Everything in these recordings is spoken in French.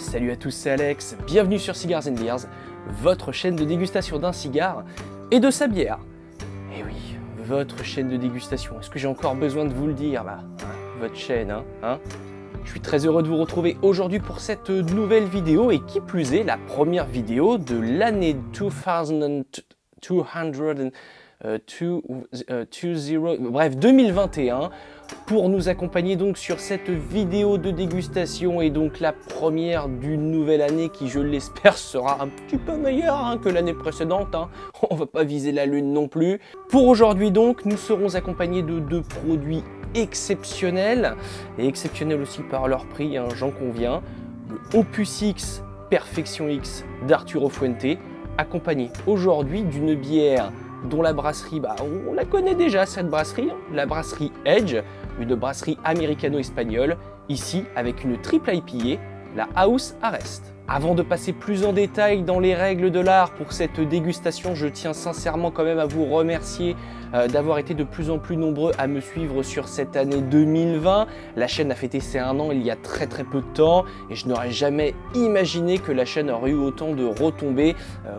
Salut à tous, c'est Alex, bienvenue sur Cigars & Beers, votre chaîne de dégustation d'un cigare et de sa bière. Et oui, votre chaîne de dégustation, est-ce que j'ai encore besoin de vous le dire? Votre chaîne, hein. Je suis très heureux de vous retrouver aujourd'hui pour cette nouvelle vidéo et qui plus est, la première vidéo de l'année 2021 pour nous accompagner donc sur cette vidéo de dégustation et donc la première d'une nouvelle année qui, je l'espère, sera un petit peu meilleure que l'année précédente. On va pas viser la lune non plus. Pour aujourd'hui donc, nous serons accompagnés de deux produits exceptionnels et exceptionnels aussi par leur prix, j'en conviens. Le Opus X Perfection X d'Arturo Fuente, accompagné aujourd'hui d'une bière dont la brasserie, on la connaît déjà cette brasserie, la brasserie Edge, une brasserie américano-espagnole, ici avec une triple IPA, la House Arrest. Avant de passer plus en détail dans les règles de l'art pour cette dégustation, je tiens sincèrement quand même à vous remercier d'avoir été de plus en plus nombreux à me suivre sur cette année 2020. La chaîne a fêté ses 1 an il y a très peu de temps et je n'aurais jamais imaginé que la chaîne aurait eu autant de retombées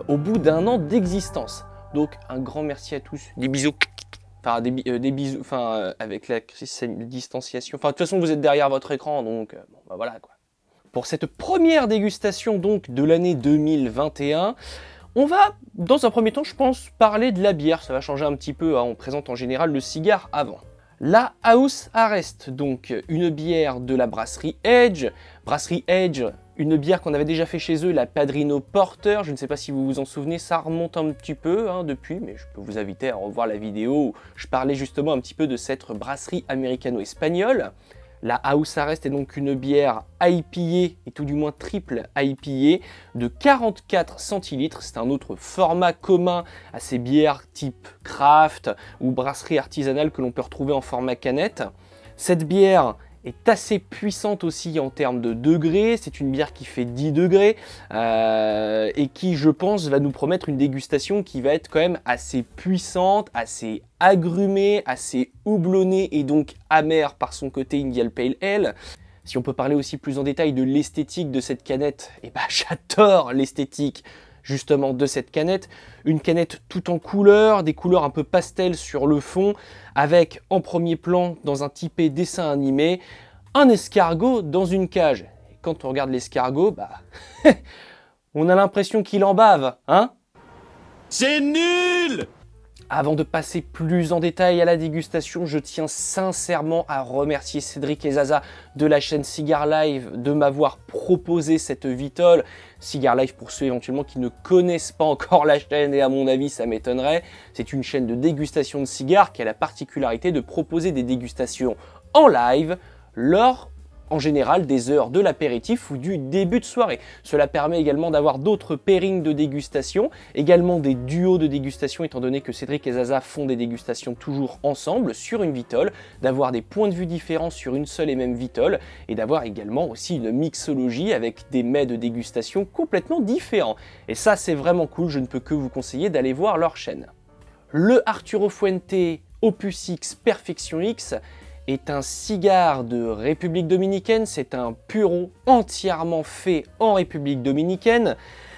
au bout d'1 an d'existence. Donc un grand merci à tous, des bisous, enfin des bisous, avec la distanciation, de toute façon vous êtes derrière votre écran, donc voilà quoi. Pour cette première dégustation donc de l'année 2021, on va dans un premier temps je pense parler de la bière, ça va changer un petit peu, on présente en général le cigare avant. La House Arrest, donc une bière de la brasserie Edge, une bière qu'on avait déjà fait chez eux, la Padrino Porter, je ne sais pas si vous vous en souvenez, ça remonte un petit peu depuis, mais je peux vous inviter à revoir la vidéo où je parlais justement un petit peu de cette brasserie américano-espagnole. La House Arrest est donc une bière IPA, et tout du moins triple IPA, de 44 centilitres. C'est un autre format commun à ces bières type craft ou brasserie artisanale que l'on peut retrouver en format canette. Cette bière est assez puissante aussi en termes de degrés, c'est une bière qui fait 10 degrés et qui, je pense, va nous promettre une dégustation qui va être quand même assez puissante, assez agrumée, assez houblonnée et donc amère par son côté Indian Pale Ale. Si on peut parler aussi plus en détail de l'esthétique de cette canette, j'adore l'esthétique justement de cette canette, une canette tout en couleurs, des couleurs un peu pastel sur le fond, avec en premier plan, dans un typé dessin animé, un escargot dans une cage. Et quand on regarde l'escargot, on a l'impression qu'il en bave, C'est nul! Avant de passer plus en détail à la dégustation, je tiens sincèrement à remercier Cédric et Zaza de la chaîne Cigar Live de m'avoir proposé cette Vitol. Cigar Live, pour ceux éventuellement qui ne connaissent pas encore la chaîne, et à mon avis ça m'étonnerait, c'est une chaîne de dégustation de cigares qui a la particularité de proposer des dégustations en live lors en général des heures de l'apéritif ou du début de soirée. Cela permet également d'avoir d'autres pairings de dégustation, également des duos de dégustation étant donné que Cédric et Zaza font des dégustations toujours ensemble sur une Vitol, d'avoir des points de vue différents sur une seule et même Vitol et d'avoir également aussi une mixologie avec des mets de dégustation complètement différents. Et ça c'est vraiment cool, je ne peux que vous conseiller d'aller voir leur chaîne. Le Arturo Fuente Opus X Perfection X est un cigare de République Dominicaine, c'est un puron entièrement fait en République Dominicaine.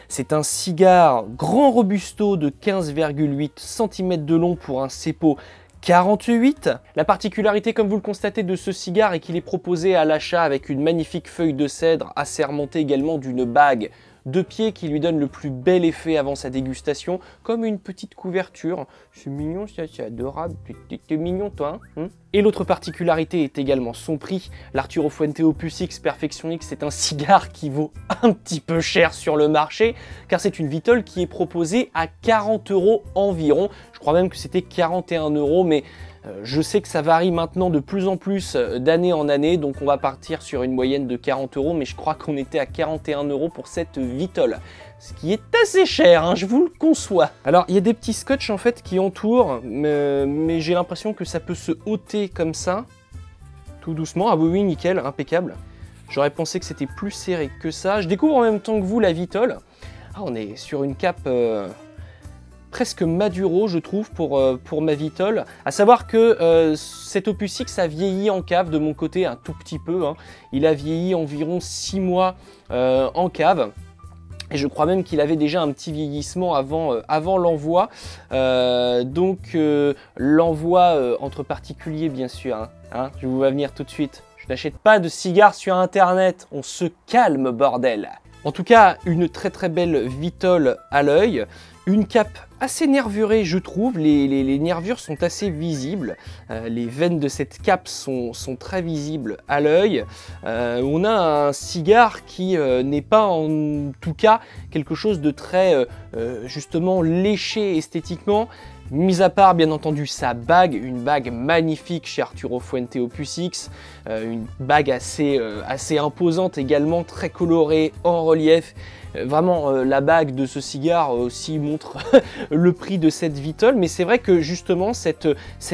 C'est un cigare grand robusto de 15,8 cm de long pour un cepo 48. La particularité, comme vous le constatez, de ce cigare est qu'il est proposé à l'achat avec une magnifique feuille de cèdre assermentée également d'une bague de pied qui lui donne le plus bel effet avant sa dégustation, comme une petite couverture. C'est mignon, c'est adorable, t'es mignon toi. Et l'autre particularité est également son prix. L'Arturo Fuente Opus X Perfection X est un cigare qui vaut un petit peu cher sur le marché, car c'est une Vitol qui est proposée à 40 € environ. Je crois même que c'était 41 €, mais je sais que ça varie maintenant de plus en plus d'année en année, donc on va partir sur une moyenne de 40 €, mais je crois qu'on était à 41 € pour cette Vitol, ce qui est assez cher, je vous le conçois. Alors il y a des petits scotch en fait qui entourent, mais j'ai l'impression que ça peut se ôter comme ça, tout doucement. Ah oui, nickel, impeccable. J'aurais pensé que c'était plus serré que ça. Je découvre en même temps que vous la Vitol. On est sur une cape presque Maduro, je trouve, pour ma Vitol. À savoir que cet Opus X a vieilli en cave de mon côté un tout petit peu, hein. Il a vieilli environ 6 mois en cave. Et je crois même qu'il avait déjà un petit vieillissement avant l'envoi. Donc l'envoi entre particuliers, bien sûr. Hein, je vous vois venir tout de suite. Je n'achète pas de cigares sur Internet. On se calme, bordel. En tout cas, une très belle Vitol à l'œil. Une cape assez nervurée, je trouve. Les nervures sont assez visibles. Les veines de cette cape sont très visibles à l'œil. On a un cigare qui n'est pas en tout cas quelque chose de très justement léché esthétiquement. Mis à part bien entendu sa bague, une bague magnifique chez Arturo Fuente Opus X, une bague assez imposante également, très colorée, en relief. Vraiment la bague de ce cigare aussi montre le prix de cette Vitol, mais c'est vrai que justement cette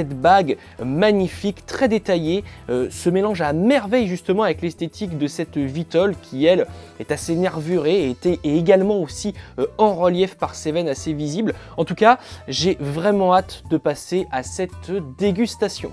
bague magnifique, très détaillée, se mélange à merveille justement avec l'esthétique de cette Vitol qui elle est assez nervurée et également aussi en relief par ses veines assez visibles. En tout cas, j'ai vraiment hâte de passer à cette dégustation.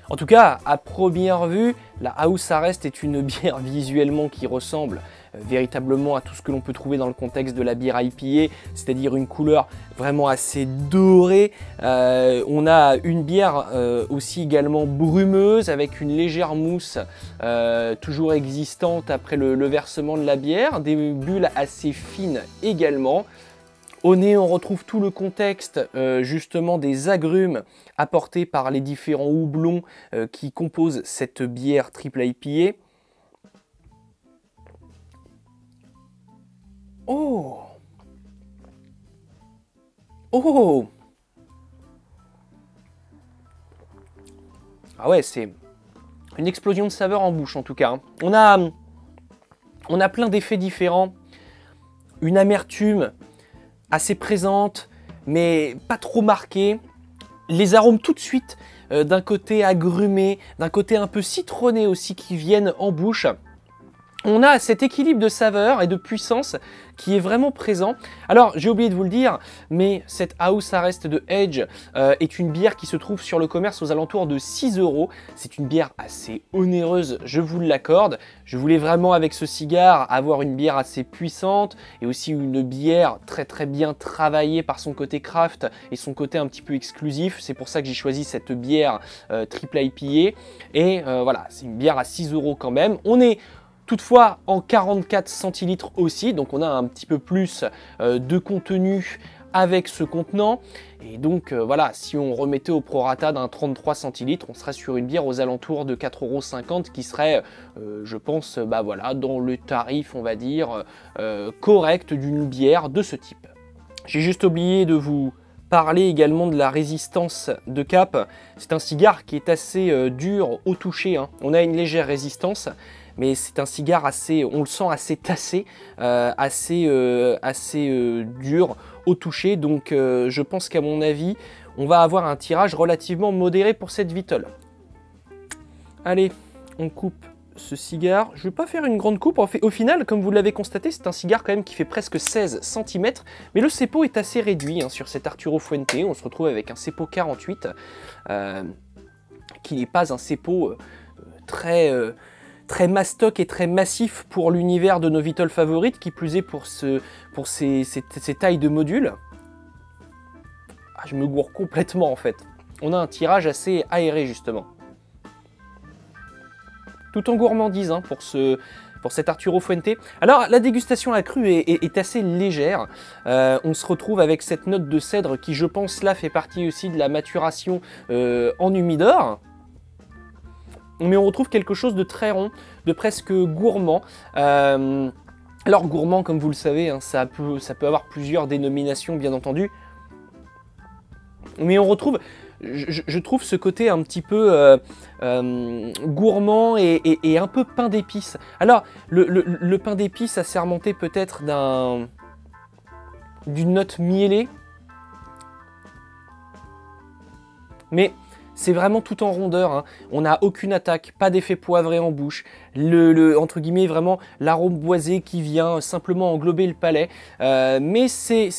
En tout cas, à première vue, la House Arrest est une bière visuellement qui ressemble véritablement à tout ce que l'on peut trouver dans le contexte de la bière IPA, c'est-à-dire une couleur vraiment assez dorée. On a une bière aussi également brumeuse avec une légère mousse toujours existante après le versement de la bière, des bulles assez fines également. Au nez, on retrouve tout le contexte justement des agrumes apportés par les différents houblons qui composent cette bière triple IPA. Oh! Oh! Ah ouais, c'est une explosion de saveurs en bouche en tout cas. On a plein d'effets différents. Une amertume assez présente, mais pas trop marquée. Les arômes tout de suite d'un côté agrumé, d'un côté un peu citronné aussi qui viennent en bouche. On a cet équilibre de saveurs et de puissance qui est vraiment présent. Alors, j'ai oublié de vous le dire, mais cette House Arrest de Edge est une bière qui se trouve sur le commerce aux alentours de 6 €. C'est une bière assez onéreuse, je vous l'accorde. Je voulais vraiment, avec ce cigare, avoir une bière assez puissante et aussi une bière très bien travaillée par son côté craft et son côté un petit peu exclusif. C'est pour ça que j'ai choisi cette bière triple IPA. Et voilà, c'est une bière à 6 € quand même. On est toutefois en 44 centilitres aussi, donc on a un petit peu plus de contenu avec ce contenant. Et donc voilà, si on remettait au prorata d'un 33 centilitres, on serait sur une bière aux alentours de 4,50 € qui serait, je pense, bah voilà, dans le tarif, on va dire, correct d'une bière de ce type. J'ai juste oublié de vous parler également de la résistance de cape. C'est un cigare qui est assez dur au toucher, hein. On a une légère résistance, mais c'est un cigare assez, on le sent assez tassé, assez dur au toucher. Donc je pense qu'à mon avis, on va avoir un tirage relativement modéré pour cette Vitol. Allez, on coupe ce cigare. Je ne vais pas faire une grande coupe. Au final, comme vous l'avez constaté, c'est un cigare quand même qui fait presque 16 cm. Mais le cepo est assez réduit hein, sur cet Arturo Fuente. On se retrouve avec un cepo 48, qui n'est pas un cepo très mastoc et très massif pour l'univers de nos Vitol favorites, qui plus est pour ces tailles de modules. Ah, je me gourre complètement en fait. On a un tirage assez aéré justement. Tout en gourmandise hein, pour cet Arturo Fuente. Alors la dégustation accrue est assez légère. On se retrouve avec cette note de cèdre qui, je pense, là fait partie aussi de la maturation en humidor. Mais on retrouve quelque chose de très rond, de presque gourmand. Alors gourmand, comme vous le savez, hein, ça peut avoir plusieurs dénominations, bien entendu. Mais on retrouve, je trouve ce côté un petit peu gourmand et un peu pain d'épices. Alors, le pain d'épices a sermenté peut-être d'une note mielée. Mais c'est vraiment tout en rondeur, hein. On n'a aucune attaque, pas d'effet poivré en bouche, entre guillemets vraiment l'arôme boisé qui vient simplement englober le palais. Mais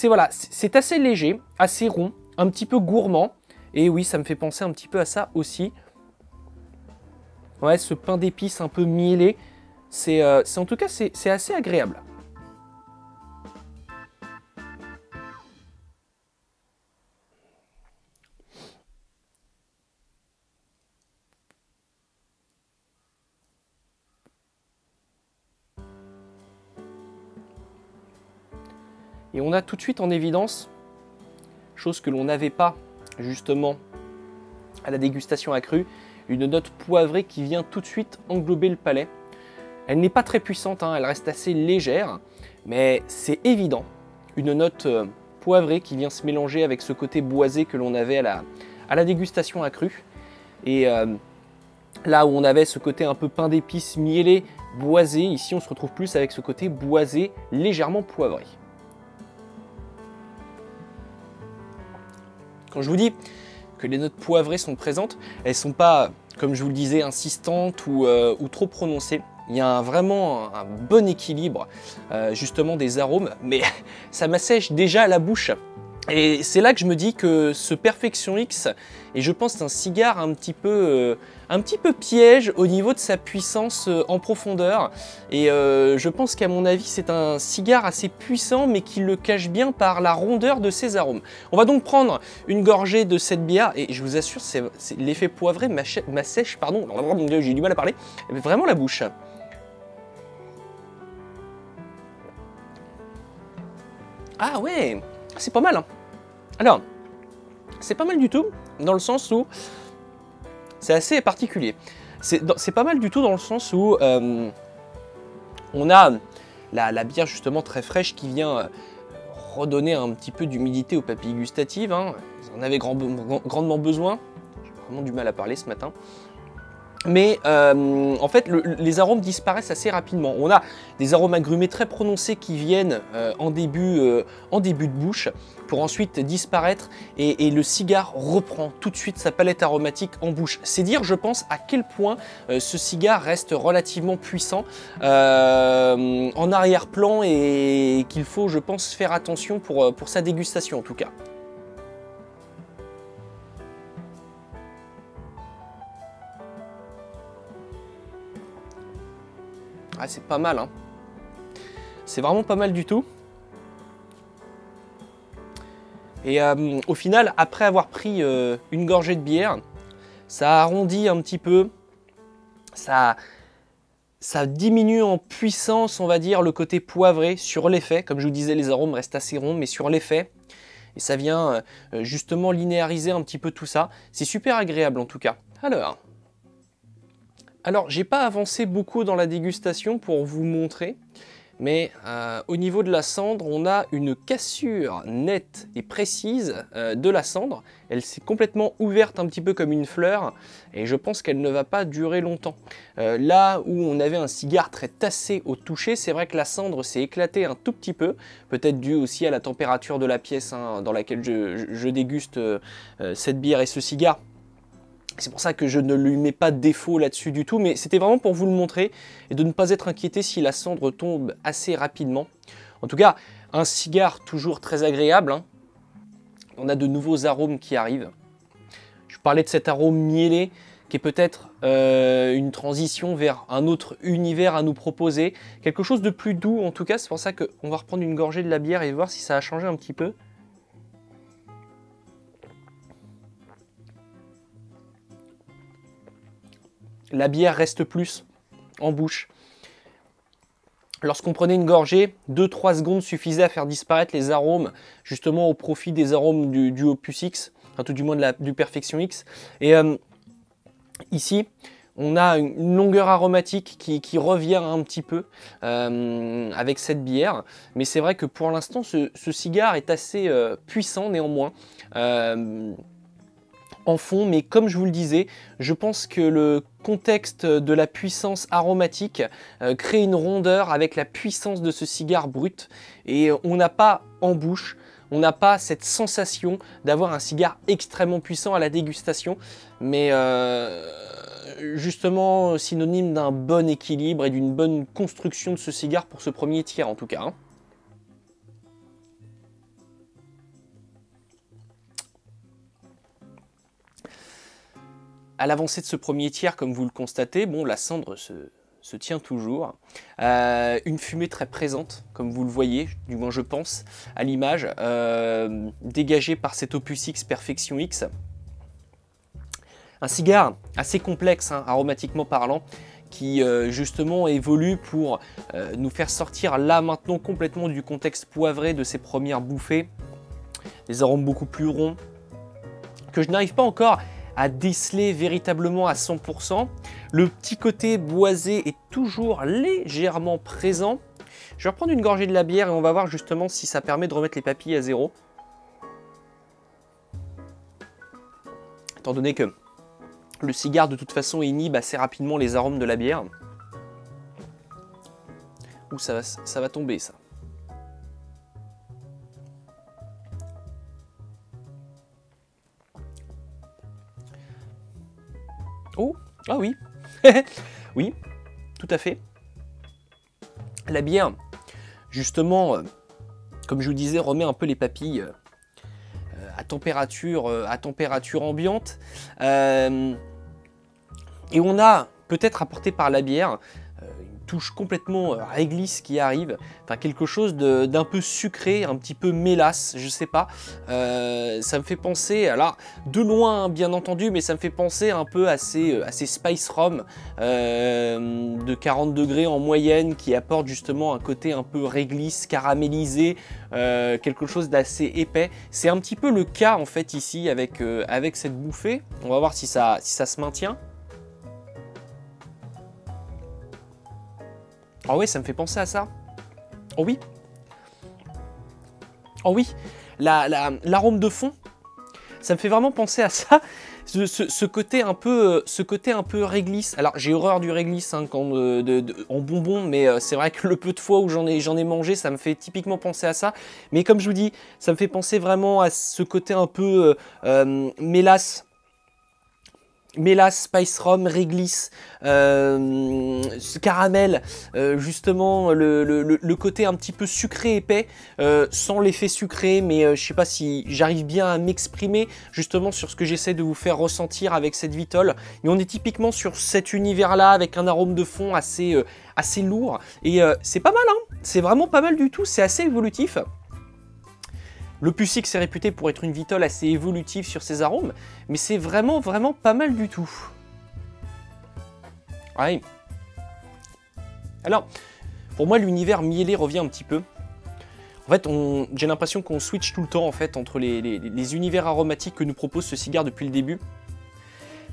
voilà, c'est assez léger, assez rond, un petit peu gourmand. Et oui, ça me fait penser un petit peu à ça aussi. Ouais, ce pain d'épices un peu mielé, en tout cas c'est assez agréable. Et on a tout de suite en évidence, chose que l'on n'avait pas justement à la dégustation accrue, une note poivrée qui vient tout de suite englober le palais. Elle n'est pas très puissante, hein, elle reste assez légère, mais c'est évident. Une note poivrée qui vient se mélanger avec ce côté boisé que l'on avait à la dégustation accrue. Et là où on avait ce côté un peu pain d'épices mielé, boisé, ici on se retrouve plus avec ce côté boisé légèrement poivré. Quand je vous dis que les notes poivrées sont présentes, elles ne sont pas, comme je vous le disais, insistantes ou trop prononcées. Il y a vraiment un bon équilibre justement des arômes, mais ça m'assèche déjà à la bouche. Et c'est là que je me dis que ce Perfection X est, je pense, un cigare un petit peu piège au niveau de sa puissance en profondeur. Et je pense qu'à mon avis, c'est un cigare assez puissant, mais qui le cache bien par la rondeur de ses arômes. On va donc prendre une gorgée de cette bière, et je vous assure, l'effet poivré m'assèche, pardon, j'ai du mal à parler, vraiment la bouche. Ah ouais, c'est pas mal, hein. Alors, c'est pas mal du tout, dans le sens où c'est assez particulier. C'est pas mal du tout dans le sens où on a la bière justement très fraîche qui vient redonner un petit peu d'humidité aux papilles gustatives, hein. Vous en avez grandement besoin. J'ai vraiment du mal à parler ce matin. Mais en fait, les arômes disparaissent assez rapidement. On a des arômes agrumés très prononcés qui viennent en début de bouche pour ensuite disparaître et le cigare reprend tout de suite sa palette aromatique en bouche. C'est dire, je pense, à quel point ce cigare reste relativement puissant en arrière-plan et qu'il faut, je pense, faire attention pour sa dégustation en tout cas. Ah, c'est pas mal, hein. C'est vraiment pas mal du tout. Et au final, après avoir pris une gorgée de bière, ça arrondit un petit peu, ça diminue en puissance, on va dire, le côté poivré sur l'effet. Comme je vous disais, les arômes restent assez ronds, mais sur l'effet. Et ça vient justement linéariser un petit peu tout ça. C'est super agréable en tout cas. Alors, j'ai pas avancé beaucoup dans la dégustation pour vous montrer, mais au niveau de la cendre, on a une cassure nette et précise de la cendre. Elle s'est complètement ouverte un petit peu comme une fleur, et je pense qu'elle ne va pas durer longtemps. Là où on avait un cigare très tassé au toucher, c'est vrai que la cendre s'est éclatée un tout petit peu, peut-être dû aussi à la température de la pièce hein, dans laquelle je déguste cette bière et ce cigare. C'est pour ça que je ne lui mets pas de défaut là-dessus du tout, mais c'était vraiment pour vous le montrer et de ne pas être inquiété si la cendre tombe assez rapidement. En tout cas, un cigare toujours très agréable, hein. On a de nouveaux arômes qui arrivent. Je parlais de cet arôme mielé qui est peut-être une transition vers un autre univers à nous proposer. Quelque chose de plus doux en tout cas, c'est pour ça qu'on va reprendre une gorgée de la bière et voir si ça a changé un petit peu. La bière reste plus en bouche. Lorsqu'on prenait une gorgée, 2-3 secondes suffisaient à faire disparaître les arômes, justement au profit des arômes du Opus X, enfin tout du moins du Perfection X. Et ici, on a une longueur aromatique qui revient un petit peu avec cette bière. Mais c'est vrai que pour l'instant, ce cigare est assez puissant néanmoins. En fond, mais comme je vous le disais, je pense que le contexte de la puissance aromatique crée une rondeur avec la puissance de ce cigare brut et on n'a pas en bouche, on n'a pas cette sensation d'avoir un cigare extrêmement puissant à la dégustation, mais justement synonyme d'un bon équilibre et d'une bonne construction de ce cigare pour ce premier tiers en tout cas. Hein. À l'avancée de ce premier tiers, comme vous le constatez, bon, la cendre se tient toujours. Une fumée très présente, comme vous le voyez, du moins je pense, à l'image, dégagée par cet Opus X Perfection X. Un cigare assez complexe, hein, aromatiquement parlant, qui justement évolue pour nous faire sortir là maintenant complètement du contexte poivré de ses premières bouffées. Des arômes beaucoup plus ronds, que je n'arrive pas encore à déceler véritablement à 100%. Le petit côté boisé est toujours légèrement présent. Je vais reprendre une gorgée de la bière et on va voir justement si ça permet de remettre les papilles à zéro. Étant donné que le cigare de toute façon inhibe assez rapidement les arômes de la bière. Ouh, ça va tomber ça. Oh, ah oui, oui, tout à fait. La bière, justement, comme je vous disais, remet un peu les papilles à température ambiante. Et on a, peut-être apporté par la bière, une touche complètement réglisse qui arrive, enfin quelque chose d'un peu sucré, un petit peu mélasse, je sais pas. Ça me fait penser, alors de loin bien entendu, mais ça me fait penser un peu à ces spice rum de 40 degrés en moyenne qui apporte justement un côté un peu réglisse, caramélisé, quelque chose d'assez épais. C'est un petit peu le cas en fait ici avec cette bouffée. On va voir si ça se maintient. Oh oui, ça me fait penser à ça. Oh oui. Oh oui. L'arôme de fond, ça me fait vraiment penser à ça. Ce côté un peu réglisse. Alors j'ai horreur du réglisse hein, en bonbon, mais c'est vrai que le peu de fois où j'en ai mangé, ça me fait typiquement penser à ça. Mais comme je vous dis, ça me fait penser vraiment à ce côté un peu mélasse. Mélasse, spice rum, réglisse, ce caramel, justement le côté un petit peu sucré épais, sans l'effet sucré, mais je sais pas si j'arrive bien à m'exprimer justement sur ce que j'essaie de vous faire ressentir avec cette Vitol. Et on est typiquement sur cet univers-là avec un arôme de fond assez lourd. Et c'est pas mal, hein, c'est vraiment pas mal du tout, c'est assez évolutif. L'Opus X est réputé pour être une Vitol assez évolutive sur ses arômes, mais c'est vraiment pas mal du tout. Ouais. Alors, pour moi, l'univers miellé revient un petit peu. En fait, j'ai l'impression qu'on switch tout le temps en fait entre les univers aromatiques que nous propose ce cigare depuis le début.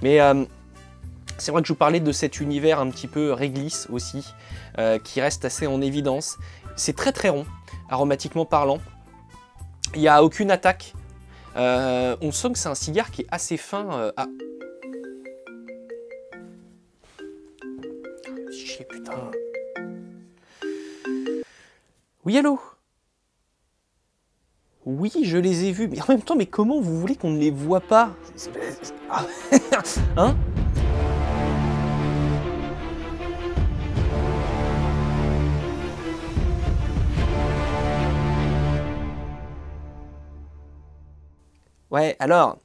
Mais c'est vrai que je vous parlais de cet univers un petit peu réglisse aussi, qui reste assez en évidence. C'est très rond, aromatiquement parlant. Il n'y a aucune attaque. On sent que c'est un cigare qui est assez fin. Chier, putain. Oui, allô? Oui, je les ai vus. Mais en même temps, mais comment vous voulez qu'on ne les voit pas? Hein? Ouais, alors,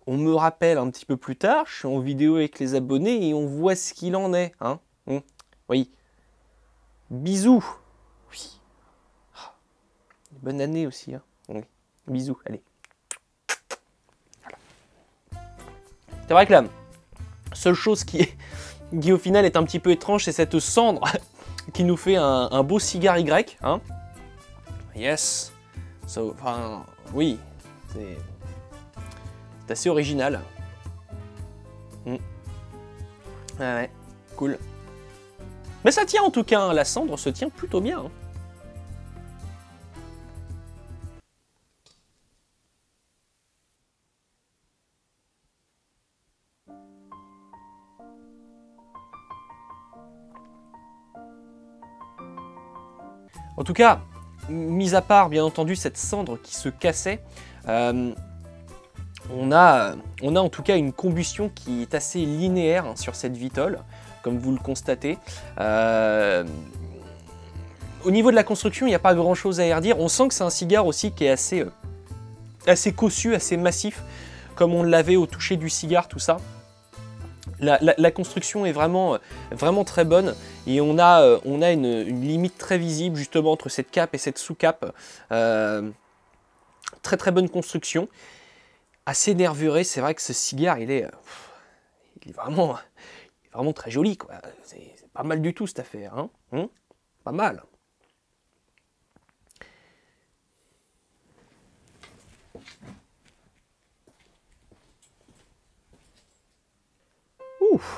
on me rappelle un petit peu plus tard, je suis en vidéo avec les abonnés et on voit ce qu'il en est, hein. Oui. Bisous. Oui. Bonne année aussi, hein. Oui. Bisous, allez. Voilà. C'est vrai que la seule chose qui au final est un petit peu étrange, c'est cette cendre qui nous fait un beau cigare Y, hein. Yes. Enfin, oui, c'est assez original. Ouais, cool. Mais ça tient en tout cas, hein, la cendre se tient plutôt bien. Hein. En tout cas, mis à part bien entendu cette cendre qui se cassait, on a en tout cas une combustion qui est assez linéaire hein, sur cette Vitol, comme vous le constatez. Au niveau de la construction, il n'y a pas grand chose à y redire. On sent que c'est un cigare aussi qui est assez cossu, assez massif, comme on l'avait au toucher du cigare, tout ça. La construction est vraiment très bonne et on a une limite très visible justement entre cette cape et cette sous-cape. Très bonne construction. Assez nervuré, c'est vrai que ce cigare il est vraiment très joli, quoi. C'est pas mal du tout cette affaire, hein, pas mal.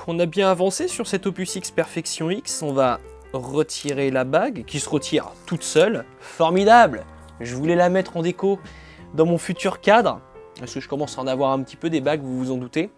On a bien avancé sur cette Opus X Perfection X. On va retirer la bague qui se retire toute seule. Formidable! Je voulais la mettre en déco dans mon futur cadre parce que je commence à en avoir un petit peu des bagues, vous vous en doutez.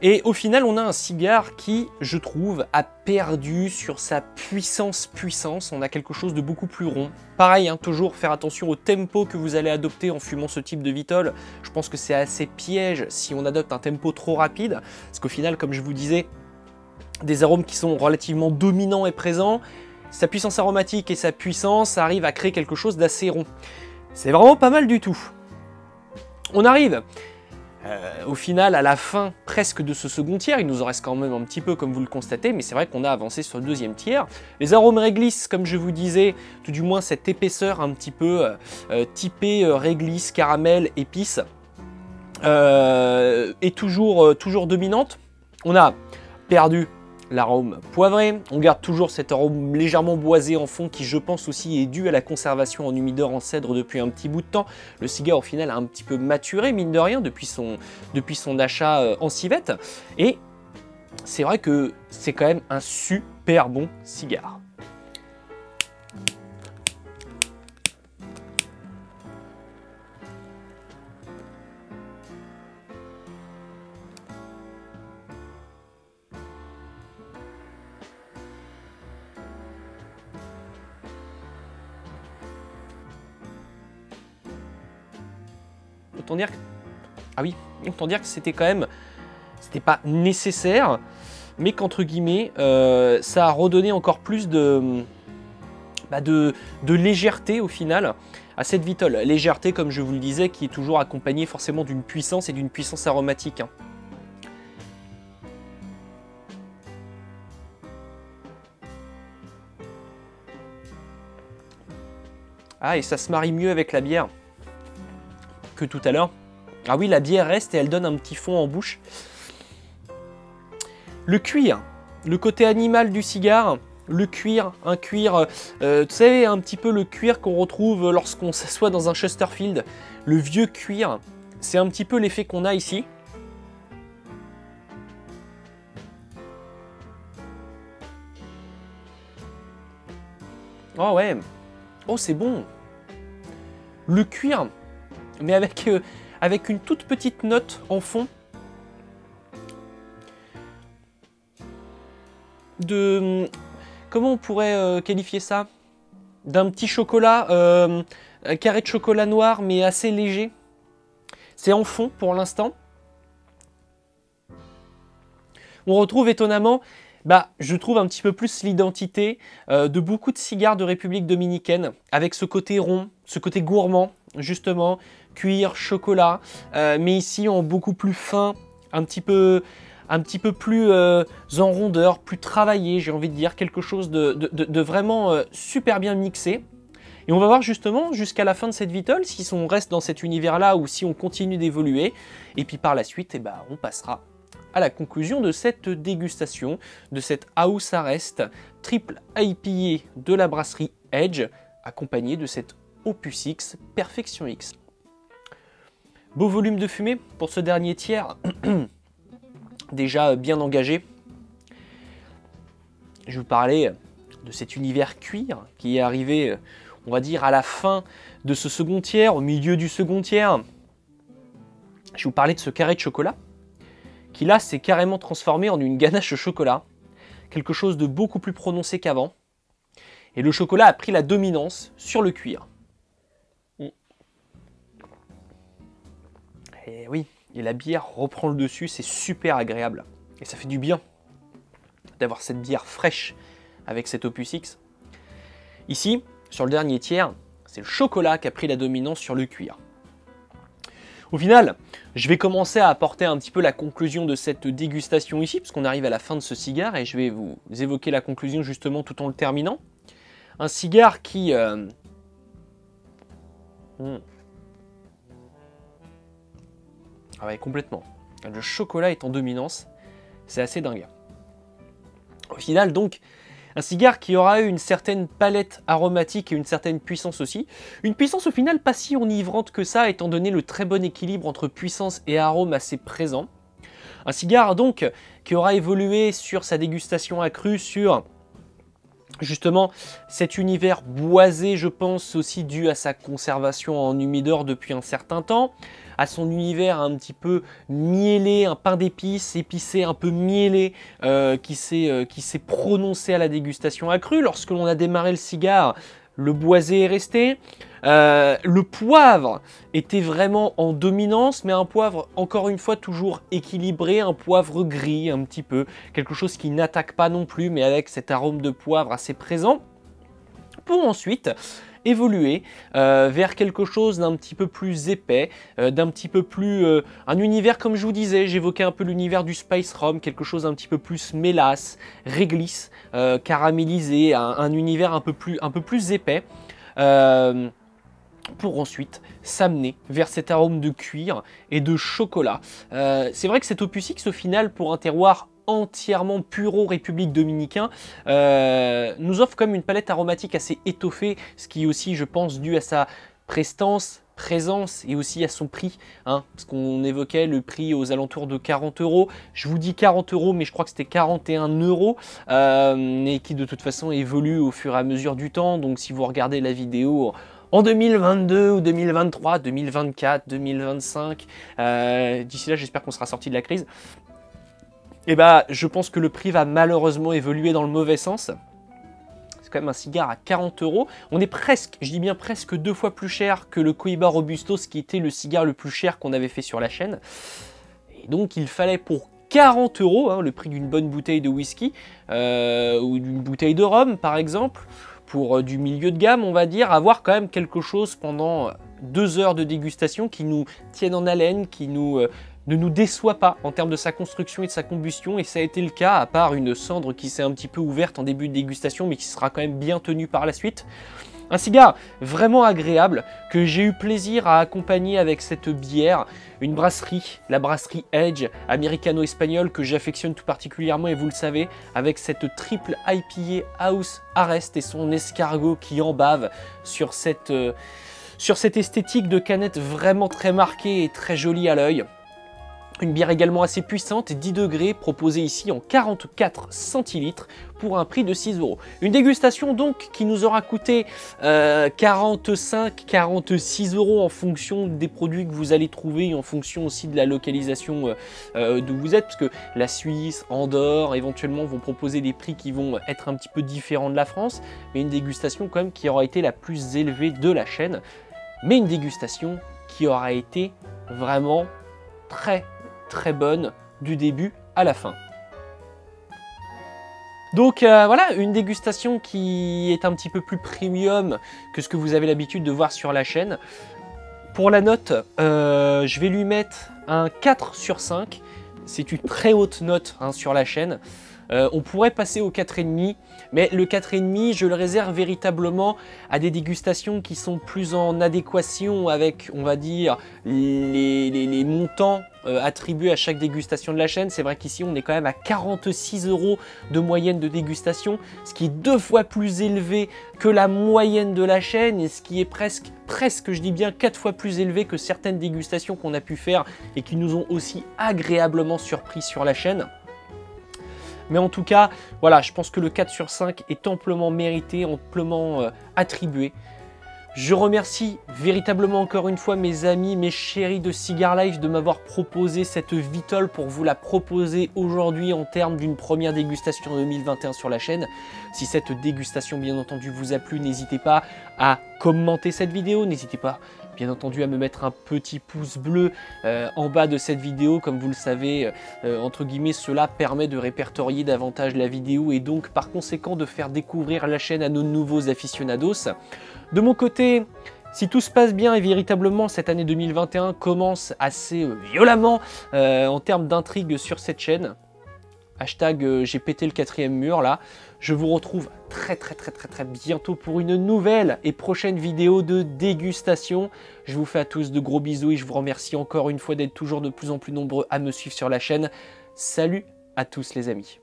Et au final, on a un cigare qui, je trouve, a perdu sur sa puissance. On a quelque chose de beaucoup plus rond. Pareil, hein, toujours faire attention au tempo que vous allez adopter en fumant ce type de Vitol. Je pense que c'est assez piège si on adopte un tempo trop rapide. Parce qu'au final, comme je vous disais, des arômes qui sont relativement dominants et présents, sa puissance aromatique et sa puissance arrivent à créer quelque chose d'assez rond. C'est vraiment pas mal du tout. On arrive au final, à la fin presque de ce second tiers, il nous en reste quand même un petit peu comme vous le constatez, mais c'est vrai qu'on a avancé sur le deuxième tiers. Les arômes réglisse, comme je vous disais, tout du moins cette épaisseur un petit peu typée réglisse, caramel, épice, est toujours dominante. On a perdu l'arôme poivré, on garde toujours cet arôme légèrement boisé en fond qui je pense aussi est dû à la conservation en humidor en cèdre depuis un petit bout de temps. Le cigare au final a un petit peu maturé mine de rien depuis son achat en civette et c'est vrai que c'est quand même un super bon cigare. Autant dire que... Ah oui, autant dire que c'était quand même... C'était pas nécessaire, mais qu'entre guillemets, ça a redonné encore plus de légèreté au final à cette Vitol. Légèreté, comme je vous le disais, qui est toujours accompagnée forcément d'une puissance et d'une puissance aromatique. Hein. Ah, et ça se marie mieux avec la bière que tout à l'heure. Ah oui, la bière reste et elle donne un petit fond en bouche. Le cuir, le côté animal du cigare, le cuir, un cuir, tu sais, un petit peu le cuir qu'on retrouve lorsqu'on s'assoit dans un Chesterfield, le vieux cuir, c'est un petit peu l'effet qu'on a ici. Oh ouais, oh c'est bon. Le cuir, mais avec une toute petite note en fond de... Comment on pourrait qualifier ça? D'un petit chocolat, un carré de chocolat noir, mais assez léger. C'est en fond pour l'instant. On retrouve étonnamment, je trouve un petit peu plus l'identité de beaucoup de cigares de République dominicaine, avec ce côté rond, ce côté gourmand, justement, cuir, chocolat, mais ici en beaucoup plus fin, un petit peu plus en rondeur, plus travaillé, j'ai envie de dire, quelque chose de vraiment super bien mixé. Et on va voir justement jusqu'à la fin de cette Vitol si on reste dans cet univers-là ou si on continue d'évoluer. Et puis par la suite, on passera à la conclusion de cette dégustation, de cette House Arrest triple IPA de la brasserie Edge, accompagnée de cette Opus X Perfection X. Beau volume de fumée pour ce dernier tiers, déjà bien engagé. Je vous parlais de cet univers cuir qui est arrivé, on va dire, à la fin de ce second tiers, au milieu du second tiers. Je vous parlais de ce carré de chocolat, qui là s'est carrément transformé en une ganache au chocolat, quelque chose de beaucoup plus prononcé qu'avant. Et le chocolat a pris la dominance sur le cuir. Et oui, et la bière reprend le dessus, c'est super agréable. Et ça fait du bien d'avoir cette bière fraîche avec cet Opus X. Ici, sur le dernier tiers, c'est le chocolat qui a pris la dominance sur le cuir. Au final, je vais commencer à apporter un petit peu la conclusion de cette dégustation ici, parce qu'on arrive à la fin de ce cigare, et je vais vous évoquer la conclusion justement tout en le terminant. Un cigare qui... Ah ouais, complètement. Le chocolat est en dominance, c'est assez dingue. Au final, donc, un cigare qui aura eu une certaine palette aromatique et une certaine puissance aussi. Une puissance au final pas si enivrante que ça, étant donné le très bon équilibre entre puissance et arôme assez présent. Un cigare donc qui aura évolué sur sa dégustation accrue, sur justement cet univers boisé, je pense aussi dû à sa conservation en humidor depuis un certain temps, à son univers un petit peu miellé, un pain d'épices épicé un peu miellé qui s'est prononcé à la dégustation accrue. Lorsque l'on a démarré le cigare, le boisé est resté. Le poivre était vraiment en dominance, mais un poivre, encore une fois, toujours équilibré, un poivre gris un petit peu, quelque chose qui n'attaque pas non plus, mais avec cet arôme de poivre assez présent, pour ensuite évoluer vers quelque chose d'un petit peu plus épais, d'un petit peu plus... un univers, comme je vous disais, j'évoquais un peu l'univers du Spice Rum, quelque chose d'un petit peu plus mélasse, réglisse, caramélisé, un univers un peu plus épais, pour ensuite s'amener vers cet arôme de cuir et de chocolat. C'est vrai que cet Opus X, au final, pour un terroir entièrement puro République dominicain, nous offre comme une palette aromatique assez étoffée, ce qui est aussi, je pense, dû à sa prestance, présence et aussi à son prix, hein, parce qu'on évoquait le prix aux alentours de 40 €. Je vous dis 40 €, mais je crois que c'était 41 €, et qui de toute façon évolue au fur et à mesure du temps. Donc si vous regardez la vidéo en 2022 ou 2023, 2024, 2025, d'ici là j'espère qu'on sera sorti de la crise, et bah je pense que le prix va malheureusement évoluer dans le mauvais sens. C'est quand même un cigare à 40 €. On est presque, je dis bien presque 2 fois plus cher que le Cohiba Robustos, qui était le cigare le plus cher qu'on avait fait sur la chaîne. Et donc il fallait pour 40 €, hein, le prix d'une bonne bouteille de whisky, ou d'une bouteille de rhum par exemple, pour du milieu de gamme on va dire, avoir quand même quelque chose pendant 2 heures de dégustation qui nous tienne en haleine, qui ne nous déçoit pas en termes de sa construction et de sa combustion, et ça a été le cas, à part une cendre qui s'est un petit peu ouverte en début de dégustation, mais qui sera quand même bien tenue par la suite. Un cigare vraiment agréable, que j'ai eu plaisir à accompagner avec cette bière, une brasserie, la brasserie Edge, américano-espagnole, que j'affectionne tout particulièrement, et vous le savez, avec cette triple IPA House Arrest et son escargot qui en bave sur cette esthétique de canette vraiment très marquée et très jolie à l'œil. Une bière également assez puissante, 10 degrés, proposée ici en 44 centilitres pour un prix de 6 €. Une dégustation donc qui nous aura coûté 45-46 € en fonction des produits que vous allez trouver, et en fonction aussi de la localisation d'où vous êtes, parce que la Suisse, Andorre, éventuellement vont proposer des prix qui vont être un petit peu différents de la France, mais une dégustation quand même qui aura été la plus élevée de la chaîne, mais une dégustation qui aura été vraiment très bonne du début à la fin. Donc voilà, une dégustation qui est un petit peu plus premium que ce que vous avez l'habitude de voir sur la chaîne. Pour la note, je vais lui mettre un 4 sur 5. C'est une très haute note hein, sur la chaîne. On pourrait passer au 4,5, mais le 4,5, je le réserve véritablement à des dégustations qui sont plus en adéquation avec, on va dire, les montants attribués à chaque dégustation de la chaîne. C'est vrai qu'ici, on est quand même à 46 € de moyenne de dégustation, ce qui est 2 fois plus élevé que la moyenne de la chaîne, et ce qui est presque, je dis bien, 4 fois plus élevé que certaines dégustations qu'on a pu faire et qui nous ont aussi agréablement surpris sur la chaîne. Mais en tout cas, voilà, je pense que le 4 sur 5 est amplement mérité, amplement attribué. Je remercie véritablement encore une fois mes amis, mes chéris de Cigar Life de m'avoir proposé cette Vitol pour vous la proposer aujourd'hui en termes d'une première dégustation 2021 sur la chaîne. Si cette dégustation bien entendu vous a plu, n'hésitez pas à commenter cette vidéo, n'hésitez pas bien entendu à me mettre un petit pouce bleu en bas de cette vidéo. Comme vous le savez, entre guillemets, cela permet de répertorier davantage la vidéo et donc par conséquent de faire découvrir la chaîne à nos nouveaux aficionados. De mon côté, si tout se passe bien et véritablement cette année 2021 commence assez violemment en termes d'intrigue sur cette chaîne, hashtag j'ai pété le 4e mur là, je vous retrouve très bientôt pour une nouvelle et prochaine vidéo de dégustation. Je vous fais à tous de gros bisous et je vous remercie encore une fois d'être toujours de plus en plus nombreux à me suivre sur la chaîne. Salut à tous les amis.